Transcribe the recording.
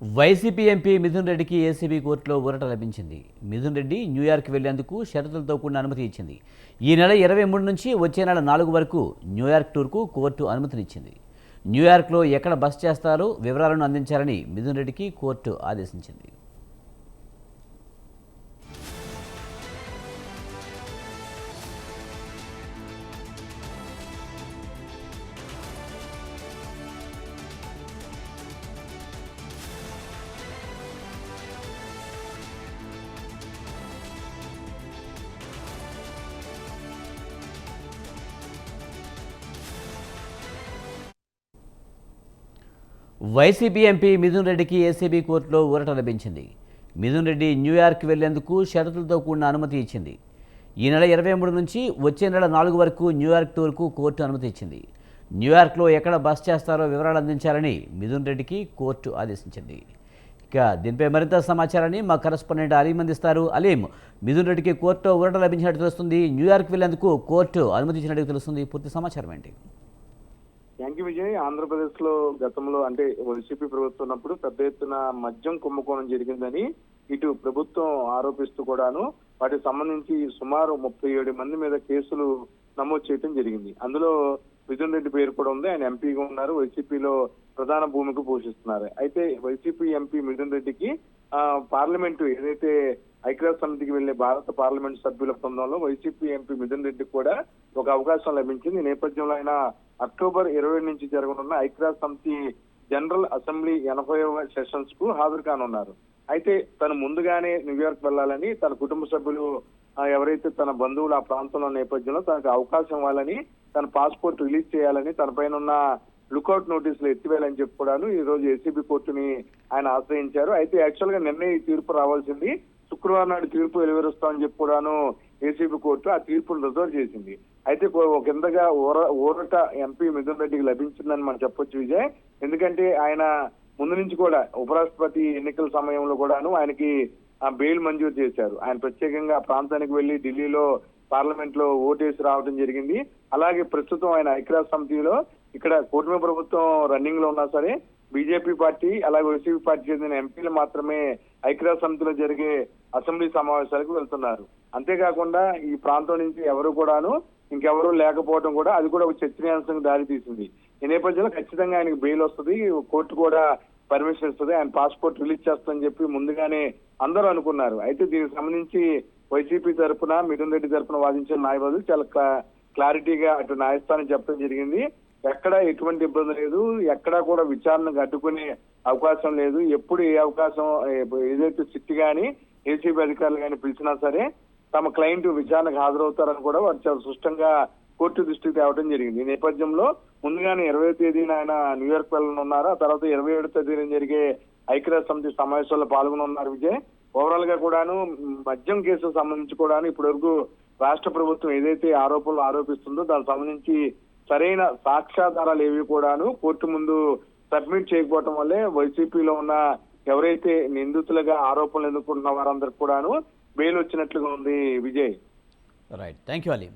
YCP MP Mithun రెడ్డికి ACB కోర్టులో ఊరట లభించింది. మిథున్ రెడ్డి న్యూయార్క్ వెళ్లేందుకు షరతులతో కూడిన అనుమతి ఇచ్చింది. ఈ నెల 23 నుంచి వచ్చే నెల 4 వరకు న్యూయార్క్ టూర్కు కోర్టు అనుమతినిచ్చింది. న్యూయార్క్లో ఎక్కడ బస చేస్తారో వివరాలను అందించాలని మిథున్ రెడ్డికి కోర్టు ఆదేశించింది. వైసీపీ ఎంపీ మిథున్ రెడ్డికి ఏసీబీ కోర్టులో ఊరట లభించింది. మిథున్ రెడ్డి న్యూయార్క్ వెళ్లేందుకు షరతులతో కూడిన అనుమతి ఇచ్చింది. ఈ నెల 23 నుంచి వచ్చే నెల 4 వరకు న్యూయార్క్ టూర్కు కోర్టు అనుమతి ఇచ్చింది. న్యూయార్క్లో ఎక్కడ బస చేస్తారో వివరాలు అందించాలని మిథున్ రెడ్డికి కోర్టు ఆదేశించింది. ఇక దీనిపై మరింత సమాచారాన్ని మా కరెస్పాండెంట్ అలీం అందిస్తారు. అలీం, మిథున్ రెడ్డికి కోర్టులో ఊరట లభించినట్టు తెలుస్తుంది. న్యూయార్క్ వెళ్లేందుకు కోర్టు అనుమతి ఇచ్చినట్టు తెలుస్తుంది. పూర్తి సమాచారం ఏంటి? Thank you Vijay. ఆంధ్రప్రదేశ్ లో గతంలో అంటే వైసీపీ ప్రభుత్వం ఉన్నప్పుడు పెద్ద ఎత్తున మద్యం కుంభకోణం జరిగిందని ఇటు ప్రభుత్వం ఆరోపిస్తూ కూడాను వాటికి సంబంధించి సుమారు 37 మంది మీద కేసులు నమోదు చేయడం జరిగింది. అందులో మిథున్ రెడ్డి పేరు కూడా ఉంది. ఆయన ఎంపీగా ఉన్నారు. వైసీపీలో ప్రధాన భూమిక పోషిస్తున్నారు. అయితే వైసీపీ ఎంపీ మిథున్ రెడ్డికి పార్లమెంటు ఏదైతే ఐక్యరాజ్య సమితికి వెళ్లే భారత పార్లమెంట్ సభ్యుల బృందంలో వైసీపీ ఎంపీ మిథున్ రెడ్డికి కూడా ఒక అవకాశం లభించింది. ఈ నేపథ్యంలో ఆయన అక్టోబర్ 20 నుంచి జరగనున్న ఐక్యరాజ్య సమితి జనరల్ అసెంబ్లీ 80వ సెషన్స్ కు హాజరు కానున్నారు. అయితే తను ముందుగానే న్యూయార్క్ వెళ్లాలని తన కుటుంబ సభ్యులు ఎవరైతే తన బంధువులు ఆ ప్రాంతంలో నేపథ్యంలో తనకు అవకాశం ఇవ్వాలని, తన పాస్పోర్ట్ రిలీజ్ చేయాలని, తన పైన ఉన్న లుకౌట్ నోటీసులు ఎత్తివేయాలని చెప్పుకోవడాను ఈ రోజు ఏసీబీ కోర్టుని ఆయన ఆశ్రయించారు. అయితే యాక్చువల్ గా నిన్నే ఈ తీర్పు రావాల్సింది. శుక్రవారం నాడు తీర్పు వెలువరుస్తామని చెప్పుకోవడాను ఏసీబీ కోర్టు ఆ తీర్పును రిజర్వ్ చేసింది. అయితే కిందగా ఊరట ఎంపీ మిథున్ రెడ్డికి లభించిందని మనం చెప్పొచ్చు విజయ్. ఎందుకంటే ఆయన ముందు నుంచి కూడా ఉపరాష్ట్రపతి ఎన్నికల సమయంలో కూడాను ఆయనకి బెయిల్ మంజూరు చేశారు. ఆయన ప్రత్యేకంగా ఆ ప్రాంతానికి వెళ్లి ఢిల్లీలో పార్లమెంట్ లో ఓటేసి రావడం జరిగింది. అలాగే ప్రస్తుతం ఆయన ఐక్యరాజ్య సమితిలో ఇక్కడ కూటమి ప్రభుత్వం రన్నింగ్ లో ఉన్నా సరే బీజేపీ పార్టీ అలాగే వైసీపీ పార్టీ చెందిన ఎంపీలు మాత్రమే ఐక్యరాజ్య సమితిలో జరిగే అసెంబ్లీ సమావేశాలకు వెళ్తున్నారు. అంతేకాకుండా ఈ ప్రాంతం నుంచి ఎవరు కూడాను ఇంకెవరూ లేకపోవడం కూడా అది కూడా ఒక చర్చనీయాంశంగా దారి తీసింది. ఈ నేపథ్యంలో ఖచ్చితంగా ఆయనకు బెయిల్ వస్తుంది, కోర్టు కూడా పర్మిషన్ ఇస్తుంది, ఆయన పాస్పోర్ట్ రిలీజ్ చేస్తుందని చెప్పి ముందుగానే అందరూ అనుకున్నారు. అయితే దీనికి సంబంధించి వైసీపీ తరఫున మిథున్ రెడ్డి తరఫున వాదించిన న్యాయవాదులు చాలా క్లారిటీగా అటు న్యాయస్థానం చెప్పడం జరిగింది. ఎక్కడ ఎటువంటి ఇబ్బంది లేదు, ఎక్కడా కూడా విచారణకు అడ్డుకునే అవకాశం లేదు. ఎప్పుడు ఏ అవకాశం ఏదైతే సిట్ గాని ఏసీబీ అధికారులు కానీ పిలిచినా సరే తమ క్లయింట్ విచారణకు హాజరవుతారని కూడా వారు చాలా స్పష్టంగా కోర్టు దృష్టికి తేవడం జరిగింది. ఈ నేపథ్యంలో ముందుగానే 20వ తేదీన ఆయన న్యూయార్క్ వెళ్ళనున్నారు. ఆ తర్వాత 27వ తేదీన జరిగే ఐక్యరాజ్య సమితి సమావేశాల్లో పాల్గొనున్నారు విజయ్. ఓవరాల్ గా కూడాను మద్యం కేసుకు సంబంధించి కూడాను ఇప్పటి వరకు రాష్ట్ర ప్రభుత్వం ఏదైతే ఆరోపణలు ఆరోపిస్తుందో దానికి సంబంధించి సరైన సాక్ష్యాధారాలు ఏవి కూడాను కోర్టు ముందు సబ్మిట్ చేయకపోవడం వల్లే వైసీపీలో ఉన్న ఎవరైతే నిందితులుగా ఆరోపణలు ఎదుర్కొంటున్న వారందరికి కూడాను బెయిల్ వచ్చినట్లుగా ఉంది Vijay. Right, thank you Aleem.